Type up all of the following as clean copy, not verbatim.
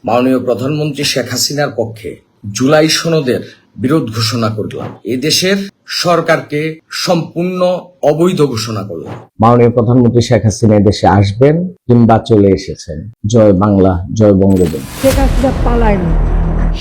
মাননীয় প্রধানমন্ত্রী শেখ হাসিনার পক্ষে জুলাই সনদের বিরোধ ঘোষণা করলাম। এদেশের সরকারকে সম্পূর্ণ অবৈধ ঘোষণা করলাম। মাননীয় প্রধানমন্ত্রী শেখ হাসিনা দেশে আসবেন কিংবা চলে এসেছেন। জয় বাংলা, জয় বঙ্গবন্ধু। শেখ হাসিনা পালায়নি।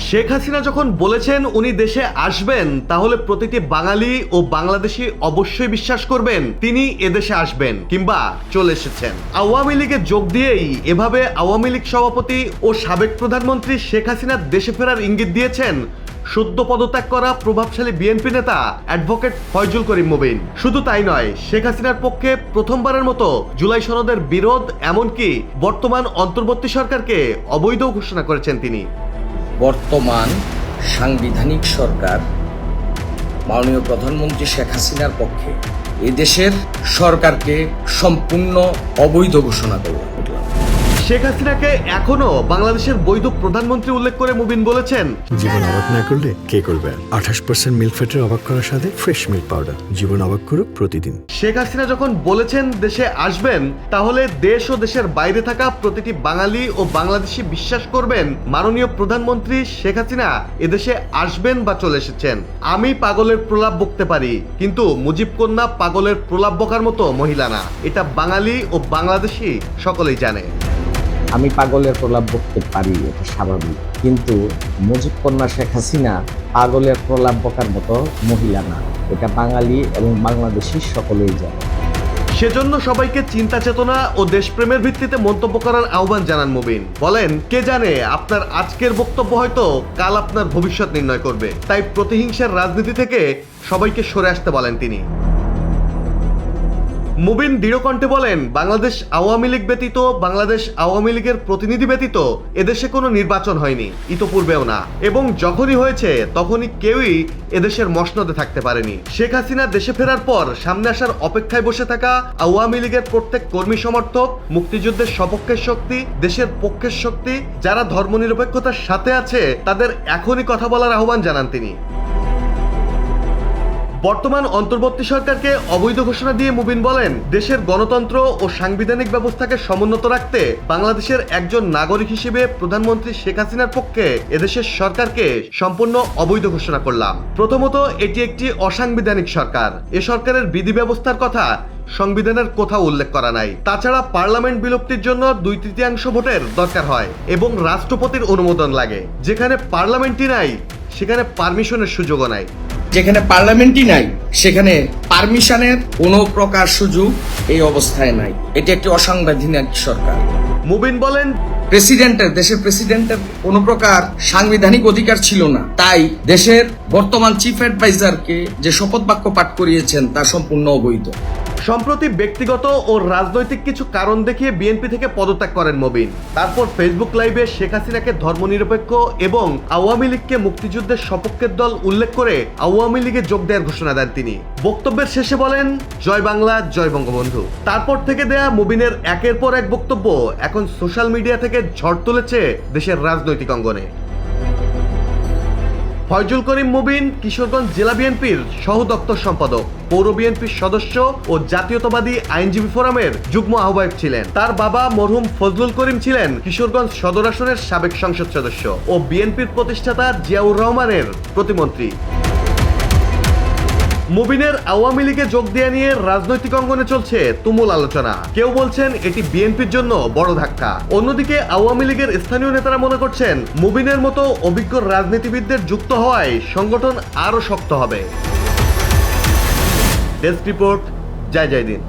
শেখ হাসিনা যখন বলেছেন উনি দেশে আসবেন, তাহলে প্রতিটি বাঙালি ও বাংলাদেশি অবশ্যই বিশ্বাস করবেন তিনি এদেশে আসবেন কিংবা চলে এসেছেন। আওয়ামী লীগে যোগ দিয়েই এভাবে আওয়ামী লীগ সভাপতি ও সাবেক প্রধানমন্ত্রী শেখ হাসিনা দেশে ফেরার ইঙ্গিত দিয়েছেন সদ্য পদত্যাগ করা প্রভাবশালী বিএনপি নেতা অ্যাডভোকেট ফয়জুল করিম মুবিন। শুধু তাই নয়, শেখ হাসিনার পক্ষে প্রথমবারের মতো জুলাই সনদের বিরোধ, এমনকি বর্তমান অন্তর্বর্তী সরকারকে অবৈধ ঘোষণা করেছেন তিনি। বর্তমান সাংবিধানিক সরকার মাননীয় প্রধানমন্ত্রী শেখ হাসিনার পক্ষে এদেশের সরকারকে সম্পূর্ণ অবৈধ ঘোষণা করলাম। শেখ হাসিনাকে এখনো বাংলাদেশের বৈধ প্রধানমন্ত্রী উল্লেখ করে মুবিন বলেছেন, জীবন অবাক না করলে কে করবে? 28% মিল্ক ফ্যাটের অবাক করার সাথে ফ্রেশ মিল্ক পাউডার। জীবন অবাক করুক প্রতিদিন। শেখ হাসিনা যখন বলেছেন দেশে আসবেন, তাহলে দেশ ও দেশের বাইরে থাকা প্রতিটি বাঙালি ও বাংলাদেশি বিশ্বাস করবেন মাননীয় প্রধানমন্ত্রী শেখ হাসিনা এদেশে আসবেন বা চলে এসেছেন। আমি পাগলের প্রলাপ বকতে পারি, কিন্তু মুজিব কন্যা পাগলের প্রলাপ বকার মতো মহিলা না। এটা বাঙালি ও বাংলাদেশি সকলেই জানে। আমি পাগলের প্রলাপ বকতে পারি, এটা স্বাভাবিক, কিন্তু মুজিব কন্যা শেখ হাসিনা পাগলের প্রলাপ বকার মতো মহিলা না। এটা বাঙালি এবং বাংলাদেশি সকলেই জানে। সেজন্য সবাইকে চিন্তা চেতনা ও দেশপ্রেমের ভিত্তিতে মন্তব্য করার আহ্বান জানান মুবিন। বলেন, কে জানে আপনার আজকের বক্তব্য হয়তো কাল আপনার ভবিষ্যৎ নির্ণয় করবে। তাই প্রতিহিংসার রাজনীতি থেকে সবাইকে সরে আসতে বলেন তিনি। মুবিন দৃঢ়কণ্ঠে বলেন, বাংলাদেশ আওয়ামী লীগ ব্যতীত, বাংলাদেশ আওয়ামী লীগের প্রতিনিধি ব্যতীত এদেশে কোনো নির্বাচন হয়নি, ইতপূর্বেও না, এবং যখনই হয়েছে তখনই কেউই এদেশের মসনদে থাকতে পারেনি। শেখ হাসিনা দেশে ফেরার পর সামনে আসার অপেক্ষায় বসে থাকা আওয়ামী লীগের প্রত্যেক কর্মী সমর্থক, মুক্তিযুদ্ধের সপক্ষের শক্তি, দেশের পক্ষের শক্তি, যারা ধর্মনিরপেক্ষতার সাথে আছে, তাদের এখনই কথা বলার আহ্বান জানান তিনি। বর্তমান অন্তর্বর্তী সরকারকে অবৈধ ঘোষণা দিয়ে মুবিন বলেন, দেশের গণতন্ত্র ও সাংবিধানিক ব্যবস্থাকে সমুন্নত রাখতে বাংলাদেশের একজন নাগরিক হিসেবে প্রধানমন্ত্রী শেখ হাসিনার পক্ষে এদেশের সরকারকে সম্পূর্ণ অবৈধ ঘোষণা করলাম। প্রথমত, এটি একটি অসাংবিধানিক সরকার। এ সরকারের বিধি ব্যবস্থার কথা সংবিধানের কোথাও উল্লেখ করা নাই। তাছাড়া পার্লামেন্ট বিলুপ্তির জন্য 2/3 ভোটের দরকার হয় এবং রাষ্ট্রপতির অনুমোদন লাগে। যেখানে পার্লামেন্টই নাই, সেখানে পারমিশনের সুযোগও নাই। যেখানে পার্লামেন্টই নাই, সেখানে পারমিশনের কোনো প্রকার সুযোগ এই অবস্থায় নাই। এটি একটি অসাংবিধানিক সরকার। মুবিন বলেন, দেশের প্রেসিডেন্টের কোনো প্রকার সাংবিধানিক অধিকার ছিল না। তাই দেশের বর্তমান চিফ অ্যাডভাইজারকে যে শপথ বাক্য পাঠ করিয়েছেন তা সম্পূর্ণ অবৈধ। সম্প্রতি ব্যক্তিগত ও রাজনৈতিক কিছু কারণ দেখিয়ে বিএনপি থেকে পদত্যাগ করেন মুবিন। তারপর ফেসবুক লাইভে শেখ হাসিনাকে ধর্মনিরপেক্ষ এবং আওয়ামী লীগকে মুক্তিযুদ্ধের সপক্ষের দল উল্লেখ করে আওয়ামী লীগে যোগ দেওয়ার ঘোষণা দেন তিনি। বক্তব্যের শেষে বলেন, জয় বাংলা, জয় বঙ্গবন্ধু। তারপর থেকে দেয়া মুবিনের একের পর এক বক্তব্য এখন সোশ্যাল মিডিয়া থেকে ঝড় তুলেছে দেশের রাজনৈতিক অঙ্গনে। ফয়জুল করিম মুবিন কিশোরগঞ্জ জেলা বিএনপির সহ দপ্তর সম্পাদক, পৌর বিএনপির সদস্য ও জাতীয়তাবাদী আইনজীবী ফোরামের যুগ্ম আহ্বায়ক ছিলেন। তার বাবা মরহুম ফজলুল করিম ছিলেন কিশোরগঞ্জ সদর আসনের সাবেক সংসদ সদস্য ও বিএনপির প্রতিষ্ঠাতা জিয়াউর রহমানের প্রতিমন্ত্রী। মুবিনের আওয়ামী লীগে যোগ দেওয়া নিয়ে রাজনৈতিক অঙ্গনে চলছে তুমুল আলোচনা। কেউ বলছেন এটি বিএনপির জন্য বড় ধাক্কা। অন্যদিকে আওয়ামী লীগের স্থানীয় নেতারা মনে করছেন মুবিনের মতো অভিজ্ঞ রাজনীতিবিদদের যুক্ত হওয়ায় সংগঠন আরো শক্ত হবে। ডেস্ক রিপোর্ট, জয় জয় দিন।